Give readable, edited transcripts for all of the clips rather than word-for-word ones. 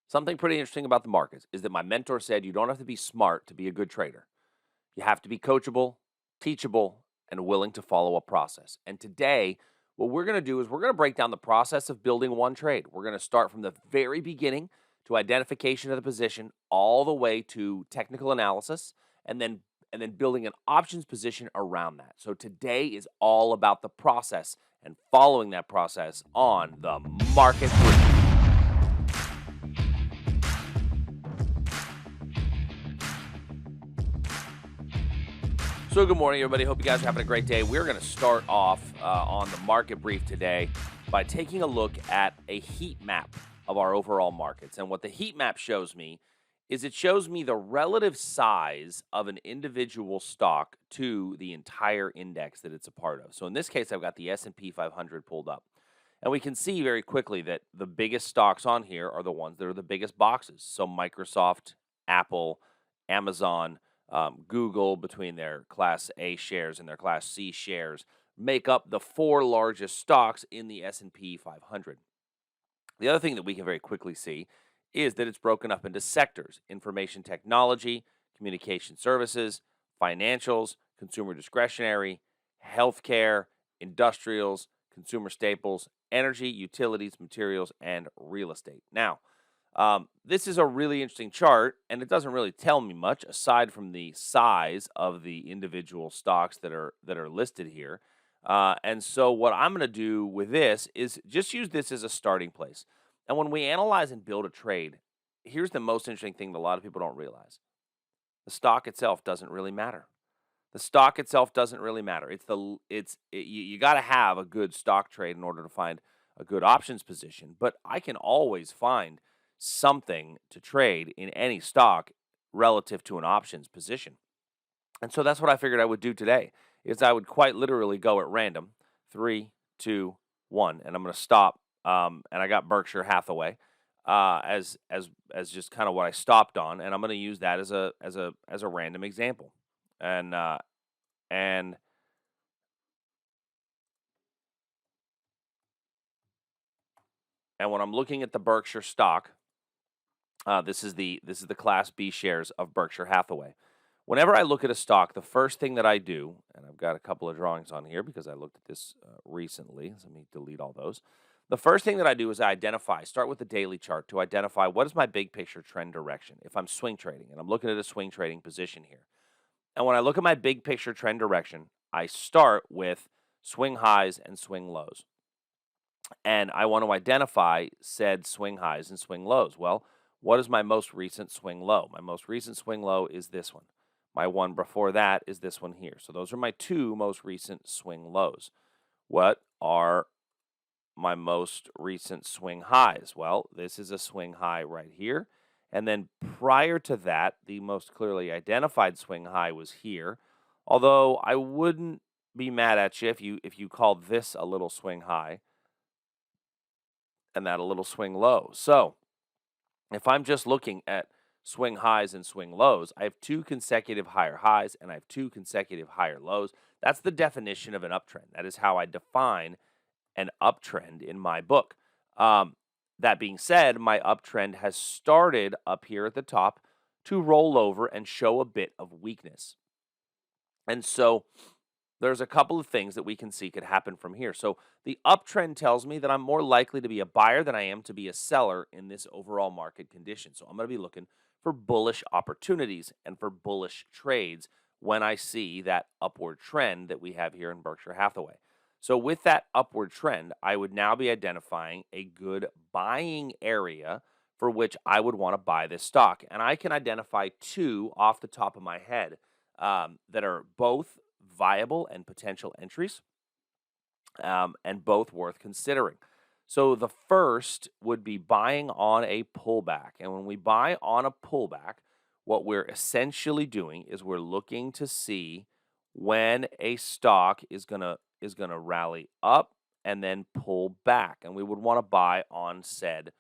Something pretty interesting about the markets is that my mentor said you don't have to be smart to be a good trader. You have to be coachable, teachable, and willing to follow a process. And today, what we're going to do is we're going to break down the process of building one trade. We're going to start from the very beginning to identification of the position all the way to technical analysis and then building an options position around that. So today is all about the process and following that process on the market brief. So good morning, everybody. Hope you guys are having a great day. We're going to start off on the market brief today by taking a look at a heat map of our overall markets. And what the heat map shows me is it shows me the relative size of an individual stock to the entire index that it's a part of. So in this case, I've got the S&P 500 pulled up. And we can see very quickly that the biggest stocks on here are the ones that are the biggest boxes. So Microsoft, Apple, Amazon, Google, between their Class A shares and their Class C shares, make up the four largest stocks in the S&P 500. The other thing that we can very quickly see is that it's broken up into sectors: information technology, communication services, financials, consumer discretionary, healthcare, industrials, consumer staples, energy, utilities, materials, and real estate. Now, this is a really interesting chart, and it doesn't really tell me much aside from the size of the individual stocks that are listed here. And so, what I'm going to do with this is just use this as a starting place. And when we analyze and build a trade, here's the most interesting thing that a lot of people don't realize: the stock itself doesn't really matter. The stock itself doesn't really matter. You got to have a good stock trade in order to find a good options position. But I can always find something to trade in any stock relative to an options position. And so that's what I figured I would do today. Is I would quite literally go at random, 3, 2, 1, and I'm going to stop. And I got Berkshire Hathaway as just kind of what I stopped on, and I'm going to use that as a random example. And and and when I'm looking at the Berkshire stock, this is the Class B shares of Berkshire Hathaway. Whenever I look at a stock, the first thing that I do, and I've got a couple of drawings on here because I looked at this recently. So let me delete all those. The first thing that I do is I start with the daily chart to identify what is my big picture trend direction if I'm swing trading, and I'm looking at a swing trading position here. And when I look at my big picture trend direction, I start with swing highs and swing lows. And I want to identify said swing highs and swing lows. Well, what is my most recent swing low? My most recent swing low is this one. My one before that is this one here. So those are my two most recent swing lows. What are my most recent swing highs? Well, this is a swing high right here. And then prior to that, the most clearly identified swing high was here. Although I wouldn't be mad at you if you called this a little swing high and that a little swing low. So if I'm just looking at swing highs and swing lows, I have two consecutive higher highs and I have two consecutive higher lows. That's the definition of an uptrend. That is how I define an uptrend in my book. That being said, my uptrend has started up here at the top to roll over and show a bit of weakness. And so there's a couple of things that we can see could happen from here. So the uptrend tells me that I'm more likely to be a buyer than I am to be a seller in this overall market condition. So I'm going to be looking for bullish opportunities and for bullish trades when I see that upward trend that we have here in Berkshire Hathaway. So with that upward trend, I would now be identifying a good buying area for which I would want to buy this stock. And I can identify two off the top of my head that are both viable and potential entries, and both worth considering. So the first would be buying on a pullback. And when we buy on a pullback, what we're essentially doing is we're looking to see when a stock is going to rally up and then pull back. And we would want to buy on said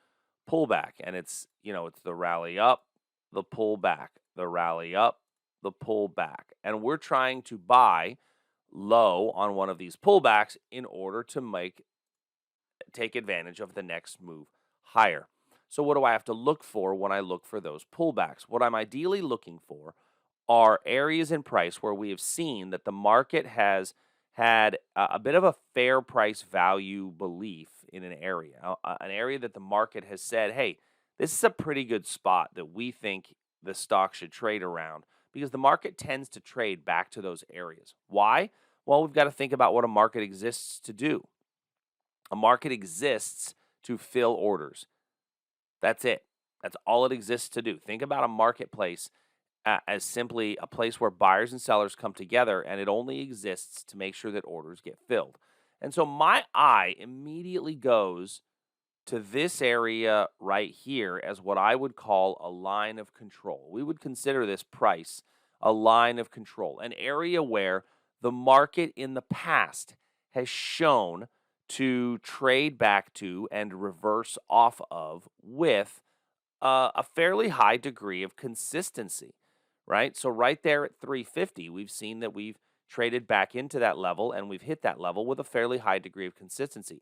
pullback. And it's the rally up, the pullback, the rally up, the pullback. And we're trying to buy low on one of these pullbacks in order to take advantage of the next move higher. So what do I have to look for when I look for those pullbacks? What I'm ideally looking for are areas in price where we have seen that the market has had a bit of a fair price value belief in an area, an area that the market has said, hey, this is a pretty good spot that we think the stock should trade around, because the market tends to trade back to those areas. Why? Well, we've got to think about what a market exists to do. A market exists to fill orders. That's it. That's all it exists to do. Think about a marketplace as simply a place where buyers and sellers come together, and it only exists to make sure that orders get filled. And so my eye immediately goes to this area right here as what I would call a line of control. We would consider this price a line of control, an area where the market in the past has shown to trade back to and reverse off of with a fairly high degree of consistency, right? So right there at 350, we've seen that we've traded back into that level, and we've hit that level with a fairly high degree of consistency.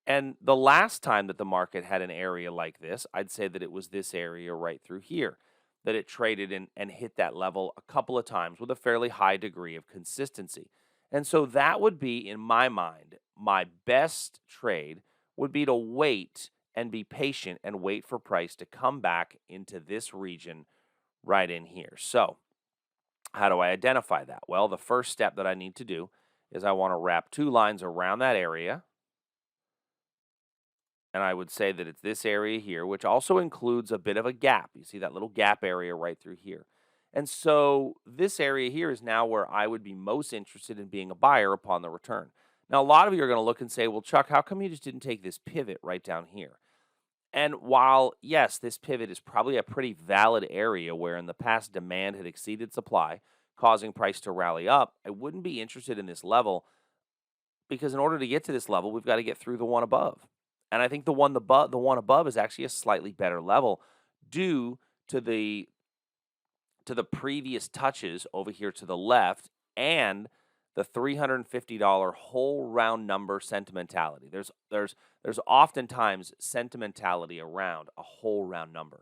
And the last time that the market had an area like this, I'd say that it was this area right through here, that it traded and hit that level a couple of times with a fairly high degree of consistency. And so that would be, in my mind, my best trade would be to wait and be patient and wait for price to come back into this region right in here. So how do I identify that? Well, the first step that I need to do is I want to wrap two lines around that area. And I would say that it's this area here, which also includes a bit of a gap. You see that little gap area right through here. And so this area here is now where I would be most interested in being a buyer upon the return. Now, a lot of you are going to look and say, well, Chuck, how come you just didn't take this pivot right down here? And while, yes, this pivot is probably a pretty valid area where in the past demand had exceeded supply, causing price to rally up, I wouldn't be interested in this level, because in order to get to this level, we've got to get through the one above. And I think the one above is actually a slightly better level due to the previous touches over here to the left and the $350 whole round number sentimentality. There's oftentimes sentimentality around a whole round number,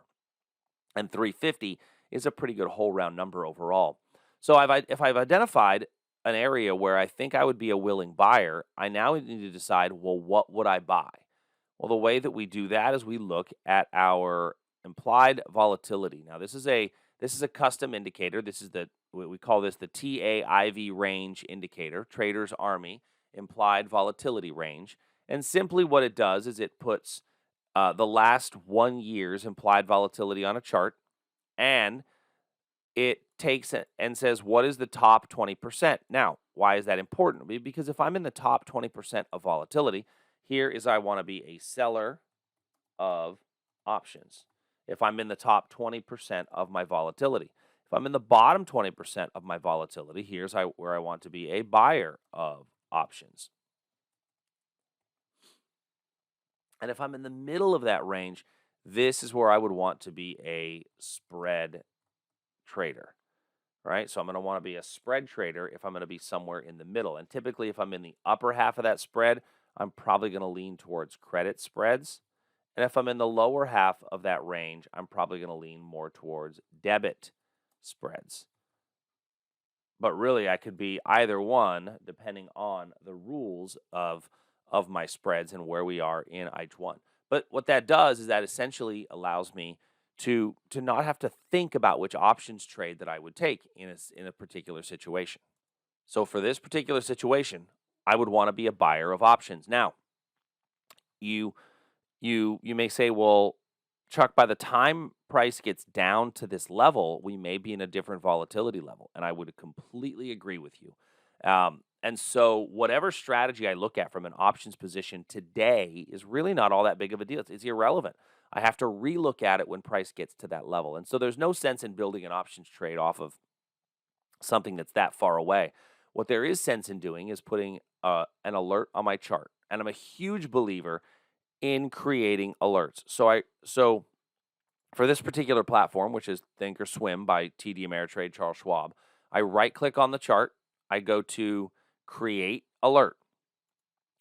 and 350 is a pretty good whole round number overall. So if I've identified an area where I think I would be a willing buyer, I now need to decide, well, what would I buy? Well, the way that we do that is we look at our implied volatility. Now, this is a custom indicator. This is we call this the TAIV range indicator, TradersArmy implied volatility range. And simply what it does is it puts the last 1 year's implied volatility on a chart, and it takes it and says, what is the top 20%? Now, why is that important? Because if I'm in the top 20% of volatility, here is I want to be a seller of options. If I'm in the top 20% of my volatility. If I'm in the bottom 20% of my volatility, here's where I want to be a buyer of options. And if I'm in the middle of that range, this is where I would want to be a spread trader, right? So I'm going to want to be a spread trader if I'm going to be somewhere in the middle. And typically, if I'm in the upper half of that spread, I'm probably going to lean towards credit spreads. And if I'm in the lower half of that range, I'm probably going to lean more towards debit spreads. But really, I could be either one depending on the rules of my spreads and where we are in each one. But what that does is that essentially allows me to not have to think about which options trade that I would take in a particular situation. So for this particular situation, I would want to be a buyer of options. Now, you may say, well, Chuck, by the time price gets down to this level, we may be in a different volatility level. And I would completely agree with you. And so whatever strategy I look at from an options position today is really not all that big of a deal. It's irrelevant. I have to relook at it when price gets to that level. And so there's no sense in building an options trade off of something that's that far away. What there is sense in doing is putting an alert on my chart. And I'm a huge believer in creating alerts. So for this particular platform, which is Thinkorswim by TD Ameritrade Charles Schwab, I right-click on the chart. I go to Create Alert.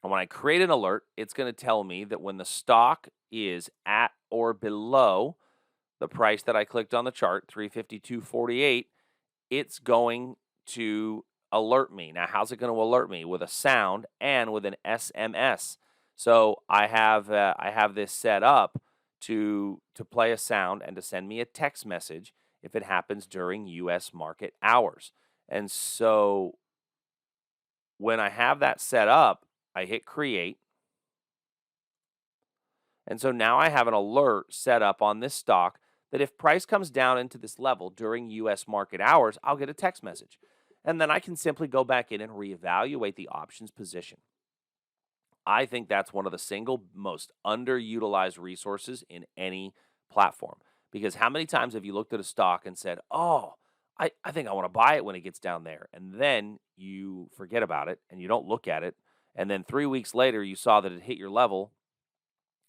And when I create an alert, it's going to tell me that when the stock is at or below the price that I clicked on the chart, 352.48, it's going to alert me. Now, how's it going to alert me? With a sound and with an SMS. So I have this set up to play a sound and to send me a text message if it happens during U.S. market hours. And so when I have that set up, I hit create. And so now I have an alert set up on this stock that if price comes down into this level during U.S. market hours, I'll get a text message. And then I can simply go back in and reevaluate the options position. I think that's one of the single most underutilized resources in any platform. Because how many times have you looked at a stock and said, oh, I think I want to buy it when it gets down there. And then you forget about it and you don't look at it. And then 3 weeks later, you saw that it hit your level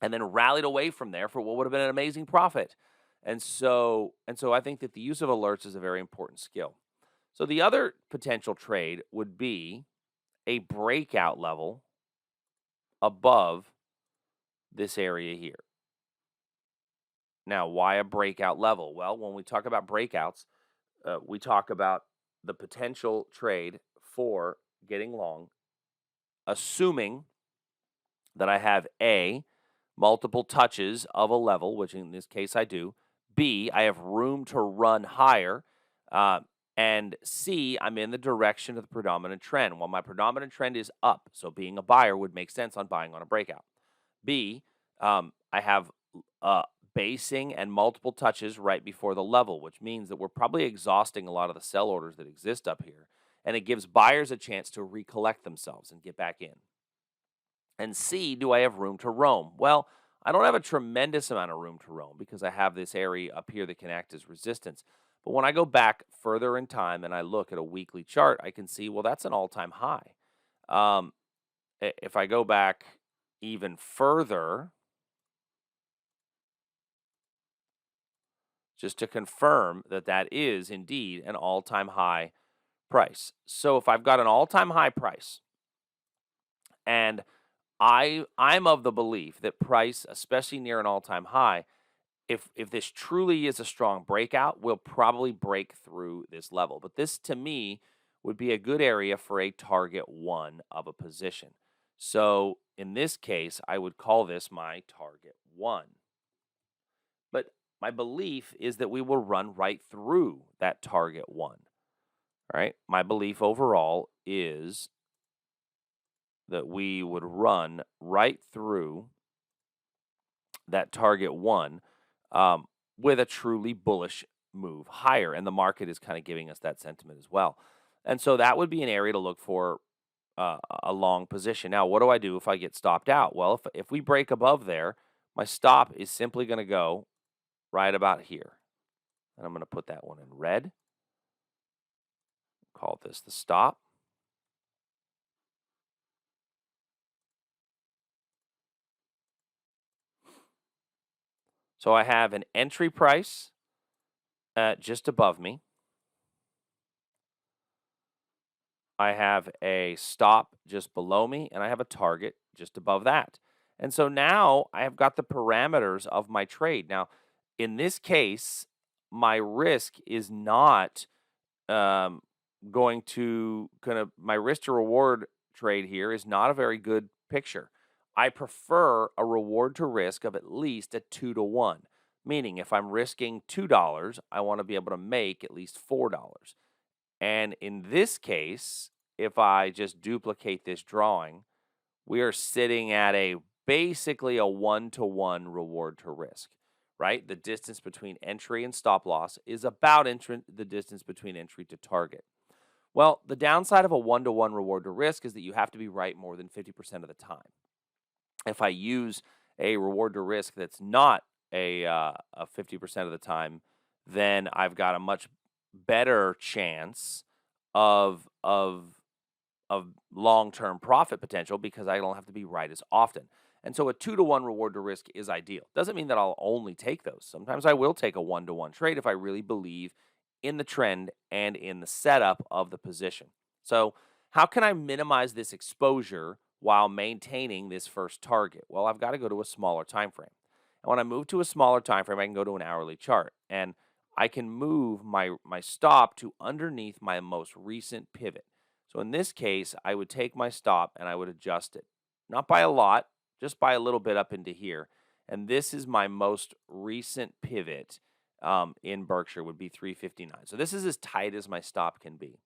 and then rallied away from there for what would have been an amazing profit. And so I think that the use of alerts is a very important skill. So the other potential trade would be a breakout level above this area here. Now, why a breakout level? Well, when we talk about breakouts, we talk about the potential trade for getting long, assuming that I have A, multiple touches of a level, which in this case I do. B, I have room to run higher. And C, I'm in the direction of the predominant trend. Well, my predominant trend is up, so being a buyer would make sense on buying on a breakout. B, I have basing and multiple touches right before the level, which means that we're probably exhausting a lot of the sell orders that exist up here. And it gives buyers a chance to recollect themselves and get back in. And C, do I have room to roam? Well, I don't have a tremendous amount of room to roam because I have this area up here that can act as resistance. But when I go back further in time and I look at a weekly chart, I can see, well, that's an all-time high. If I go back even further, just to confirm that that is indeed an all-time high price. So if I've got an all-time high price and I'm of the belief that price, especially near an all-time high, if this truly is a strong breakout, will probably break through this level. But this, to me, would be a good area for a target one of a position. So in this case, I would call this my target one. But my belief is that we will run right through that target one. All right. My belief overall is that we would run right through that target one with a truly bullish move higher. And the market is kind of giving us that sentiment as well. And so that would be an area to look for a long position. Now, what do I do if I get stopped out? Well, if we break above there, my stop is simply going to go right about here. And I'm going to put that one in red. Call this the stop. So I have an entry price just above me. I have a stop just below me, and I have a target just above that. And so now I have got the parameters of my trade. Now, in this case, my risk is not going to my risk to reward trade here is not a very good picture. I prefer a reward to risk of at least a 2-to-1, meaning if I'm risking $2, I want to be able to make at least $4. And in this case, if I just duplicate this drawing, we are sitting at basically a 1-to-1 reward to risk, right? The distance between entry and stop loss is about the distance between entry to target. Well, the downside of a 1-to-1 reward to risk is that you have to be right more than 50% of the time. If I use a reward to risk that's not a 50% of the time, then I've got a much better chance of long-term profit potential because I don't have to be right as often. And so a 2-to-1 reward to risk is ideal. Doesn't mean that I'll only take those. Sometimes I will take a 1-to-1 trade if I really believe in the trend and in the setup of the position. So how can I minimize this exposure while maintaining this first target? Well, I've got to go to a smaller time frame. And when I move to a smaller time frame, I can go to an hourly chart, and I can move my stop to underneath my most recent pivot. So in this case, I would take my stop and I would adjust it, not by a lot, just by a little bit up into here. And this is my most recent pivot in Berkshire would be 359. So this is as tight as my stop can be.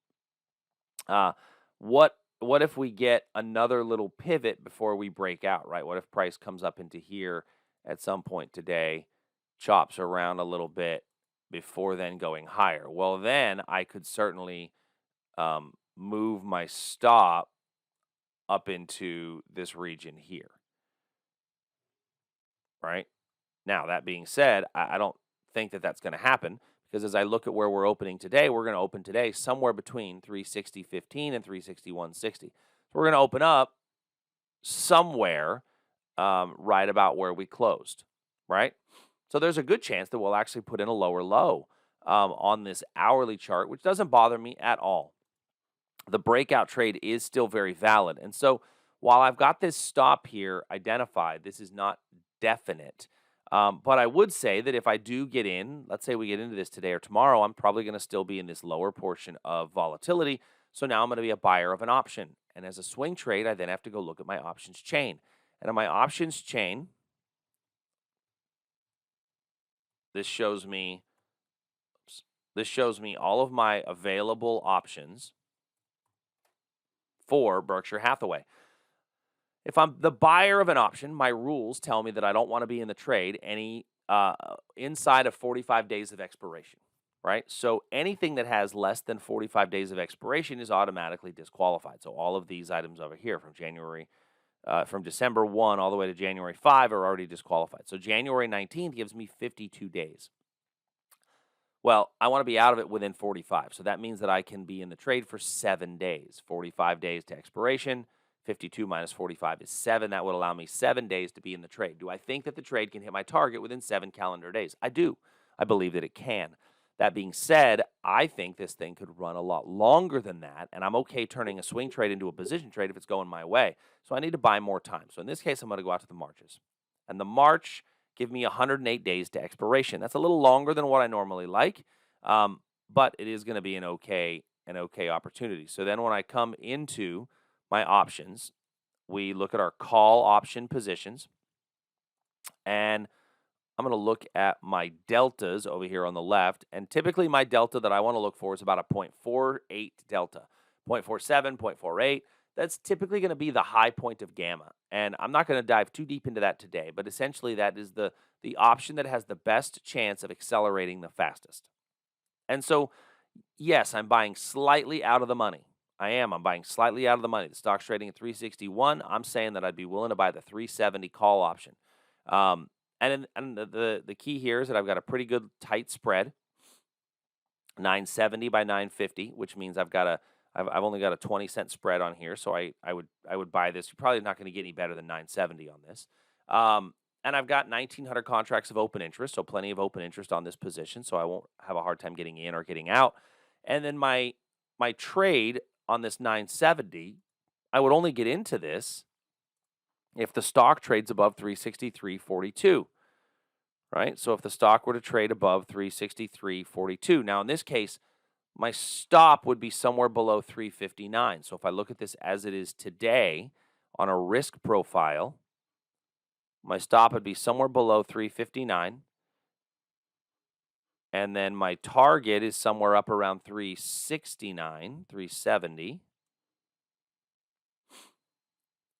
Uh, what if we get another little pivot before we break out, right? What if price comes up into here at some point today, chops around a little bit before then going higher? Well, then I could certainly move my stop up into this region here, right? Now, that being said, I don't think that that's going to happen because as I look at where we're opening today, we're going to open today somewhere between 360.15 and 361.60. So we're going to open up somewhere right about where we closed, right? So there's a good chance that we'll actually put in a lower low on this hourly chart, which doesn't bother me at all. The breakout trade is still very valid. And so while I've got this stop here identified, this is not definite. But I would say that if I do get in, let's say we get into this today or tomorrow, I'm probably going to still be in this lower portion of volatility. So now I'm going to be a buyer of an option. And as a swing trade, I then have to go look at my options chain. And on my options chain, this shows me all of my available options for Berkshire Hathaway. If I'm the buyer of an option, my rules tell me that I don't want to be in the trade any inside of 45 days of expiration, right? So anything that has less than 45 days of expiration is automatically disqualified. So all of these items over here from December 1 all the way to January 5 are already disqualified. So January 19th gives me 52 days. Well, I want to be out of it within 45. So that means that I can be in the trade for 7 days, 45 days to expiration. 52 minus 45 is 7. That would allow me 7 days to be in the trade. Do I think that the trade can hit my target within 7 calendar days? I do. I believe that it can. That being said, I think this thing could run a lot longer than that, and I'm okay turning a swing trade into a position trade if it's going my way. So I need to buy more time. So in this case, I'm going to go out to the Marches. And the March give me 108 days to expiration. That's a little longer than what I normally like, but it is going to be an okay opportunity. So then when I come into my options, we look at our call option positions, and I'm going to look at my deltas over here on the left, and typically my delta that I want to look for is about a 0.48 delta, 0.47, 0.48. That's typically going to be the high point of gamma, and I'm not going to dive too deep into that today, but essentially that is the option that has the best chance of accelerating the fastest. And so, yes, I'm buying slightly out of the money. I'm buying slightly out of the money. The stock's trading at 361. I'm saying that I'd be willing to buy the 370 call option. And the key here is that I've got a pretty good tight spread, 970 by 950, which means I've only got a 20-cent spread on here. So I would buy this. You're probably not going to get any better than 970 on this. And I've got 1,900 contracts of open interest, so plenty of open interest on this position. So I won't have a hard time getting in or getting out. And then my trade on this 970, I would only get into this if the stock trades above 363.42, right? So if the stock were to trade above 363.42. Now, in this case, my stop would be somewhere below 359. So if I look at this as it is today on a risk profile, my stop would be somewhere below 359. And then my target is somewhere up around 369, 370.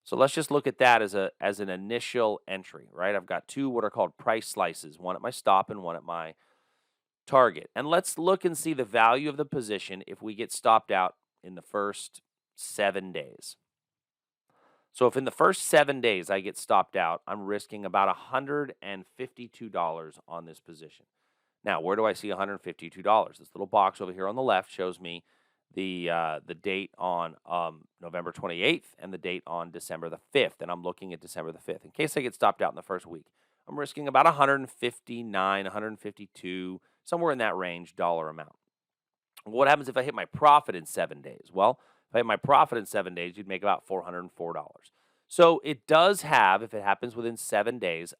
So let's just look at that as an initial entry, right? I've got two what are called price slices, one at my stop and one at my target. And let's look and see the value of the position if we get stopped out in the first 7 days. So if in the first 7 days I get stopped out, I'm risking about $152 on this position. Now, where do I see $152? This little box over here on the left shows me the date on November 28th and the date on December the 5th, and I'm looking at December the 5th. In case I get stopped out in the first week, I'm risking about $159, $152, somewhere in that range dollar amount. What happens if I hit my profit in 7 days? Well, if I hit my profit in 7 days, you'd make about $404. So it does have, if it happens within 7 days,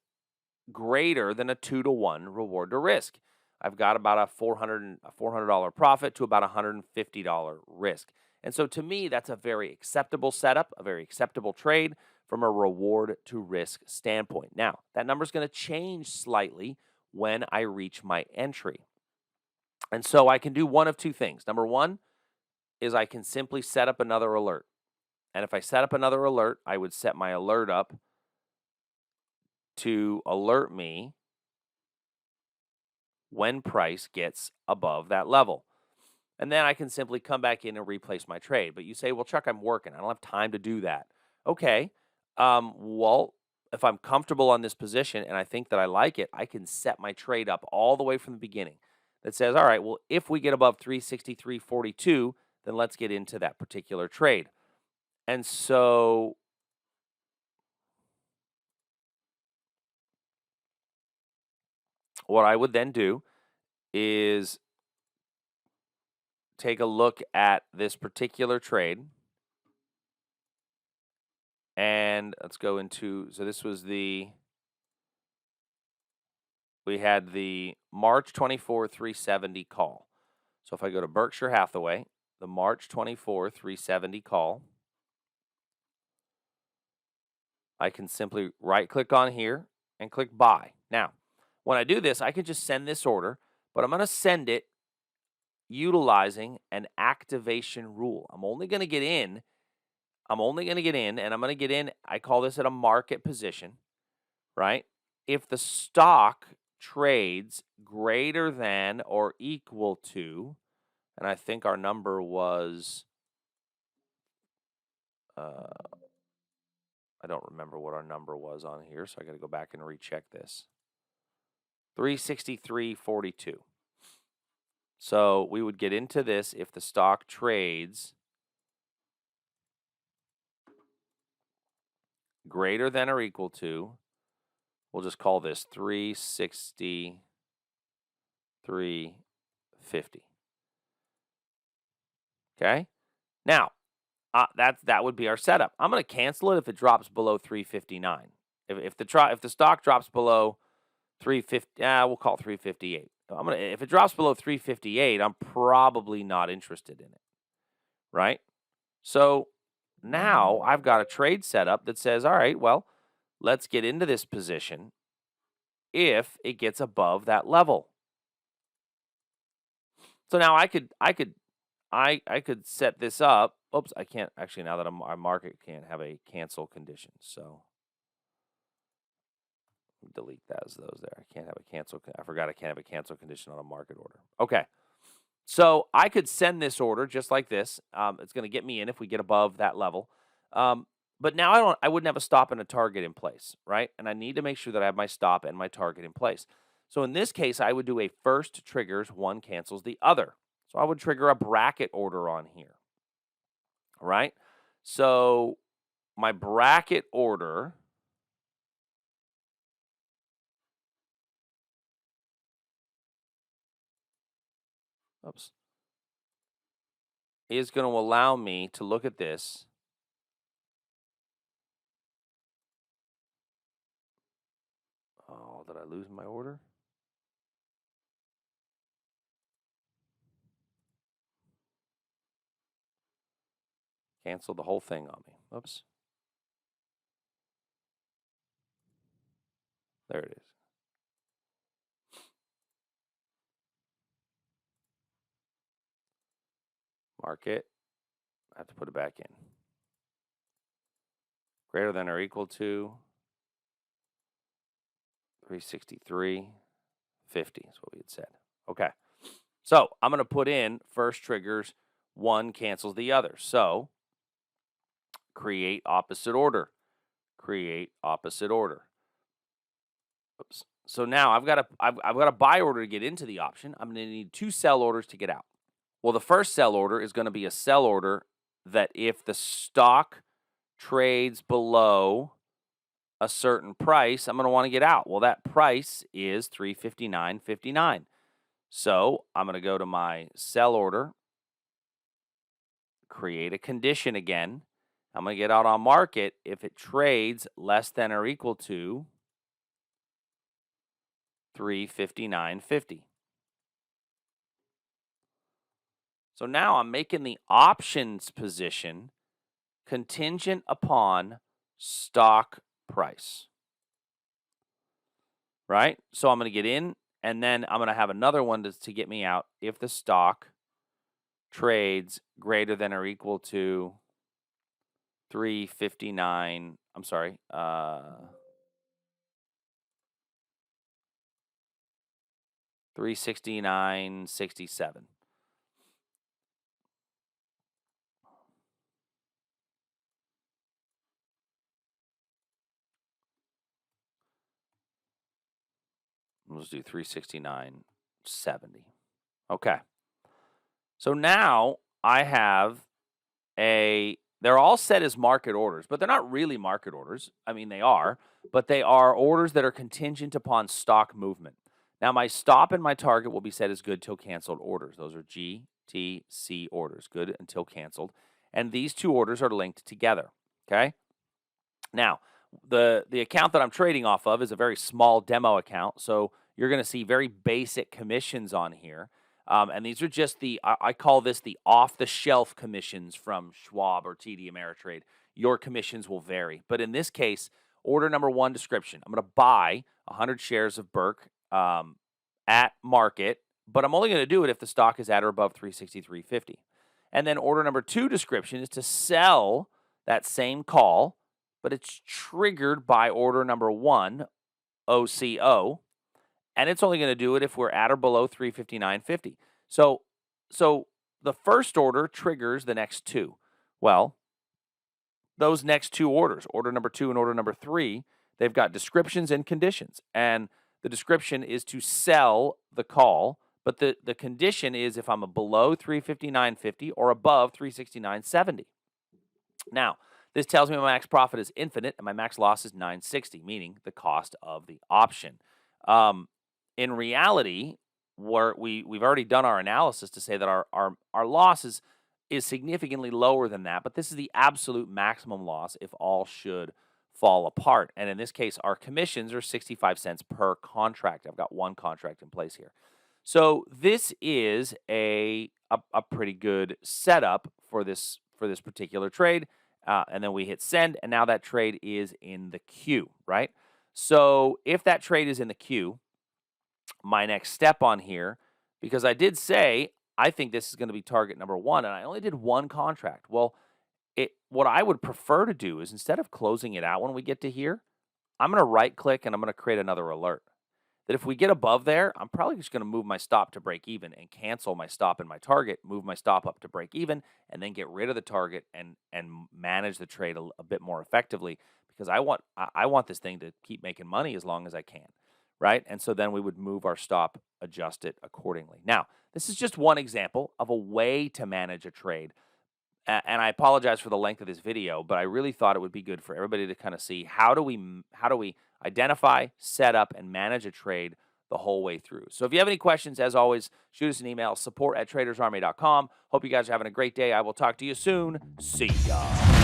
greater than a 2-to-1 reward to risk. I've got about a $400 profit to about $150 risk. And so to me, that's a very acceptable setup, a very acceptable trade from a reward to risk standpoint. Now, that number is going to change slightly when I reach my entry. And so I can do one of two things. Number one is I can simply set up another alert. And if I set up another alert, I would set my alert up to alert me when price gets above that level. And then I can simply come back in and replace my trade. But you say, well, Chuck, I'm working. I don't have time to do that. Okay. Well, if I'm comfortable on this position and I think that I like it, I can set my trade up all the way from the beginning that says, all right, well, if we get above 363.42, then let's get into that particular trade. And so what I would then do is take a look at this particular trade. And let's go into, so this was we had the March 24, 370 call. So if I go to Berkshire Hathaway, the March 24, 370 call, I can simply right click on here and click buy. Now, when I do this, I can just send this order, but I'm going to send it utilizing an activation rule. I'm only going to get in, and I'm going to get in, I call this at a market position, right? If the stock trades greater than or equal to, and I think our number was, I don't remember what our number was on here, so I got to go back and recheck this. 363.42. So we would get into this if the stock trades greater than or equal to, we'll just call this 363.50. Okay? Now, that would be our setup. I'm going to cancel it if it drops below 359. If the stock drops below 350, we'll call it 358. If it drops below 358, I'm probably not interested in it, right? So now I've got a trade setup that says, all right, well, let's get into this position if it gets above that level. So now I could set this up. Oops, I can't actually, now that our market can't have a cancel condition. So delete those there. I can't have a cancel. I forgot I can't have a cancel condition on a market order. Okay. So I could send this order just like this. It's going to get me in if we get above that level. But now I wouldn't have a stop and a target in place, right? And I need to make sure that I have my stop and my target in place. So in this case, I would do a first triggers, one cancels the other. So I would trigger a bracket order on here, right? So my bracket order is going to allow me to look at this. Oh, did I lose my order? Canceled the whole thing on me. Oops. There it is. Market. I have to put it back in. Greater than or equal to 363.50 is what we had said. Okay. So I'm going to put in first triggers, one cancels the other. So create opposite order. Create opposite order. Oops. So now I've got a buy order to get into the option. I'm going to need two sell orders to get out. Well, the first sell order is going to be a sell order that if the stock trades below a certain price, I'm going to want to get out. Well, that price is $359.59. So I'm going to go to my sell order, create a condition again. I'm going to get out on market if it trades less than or equal to 359.50. So now I'm making the options position contingent upon stock price, right? So I'm going to get in, and then I'm going to have another one to get me out if the stock trades greater than or equal to 359. I'm sorry. 369.67. Let's do 369.70. Okay. So now I have they're all set as market orders, but they're not really market orders. I mean, they are, but they are orders that are contingent upon stock movement. Now, my stop and my target will be set as good till canceled orders. Those are G, T, C orders, good until canceled. And these two orders are linked together, okay? Now, the account that I'm trading off of is a very small demo account, so you're going to see very basic commissions on here. And these are just I call this the off-the-shelf commissions from Schwab or TD Ameritrade. Your commissions will vary. But in this case, order number one description. I'm going to buy 100 shares of Burke at market, but I'm only going to do it if the stock is at or above 363.50. And then order number two description is to sell that same call, but it's triggered by order number one, OCO, and it's only going to do it if we're at or below 359.50. So the first order triggers the next two. Well, those next two orders, order number two and order number three, they've got descriptions and conditions. And the description is to sell the call, but the condition is if I'm below 359.50 or above 369.70. Now, this tells me my max profit is infinite and my max loss is 960, meaning the cost of the option. In reality, we've already done our analysis to say that our loss is significantly lower than that, but this is the absolute maximum loss if all should fall apart. And in this case, our commissions are 65 cents per contract. I've got one contract in place here. So this is a pretty good setup for this particular trade. And then we hit send, and now that trade is in the queue, right? So if that trade is in the queue, my next step on here, because I did say I think this is going to be target number one, and I only did one contract. Well, what I would prefer to do is instead of closing it out when we get to here, I'm going to right-click and I'm going to create another alert. That if we get above there, I'm probably just going to move my stop to break even and cancel my stop and my target, move my stop up to break even, and then get rid of the target and manage the trade a bit more effectively, because I want this thing to keep making money as long as I can, right? And so then we would move our stop, adjust it accordingly. Now, this is just one example of a way to manage a trade. And I apologize for the length of this video, but I really thought it would be good for everybody to kind of see how do we identify, set up, and manage a trade the whole way through. So if you have any questions, as always, shoot us an email, support@tradersarmy.com. Hope you guys are having a great day. I will talk to you soon. See ya.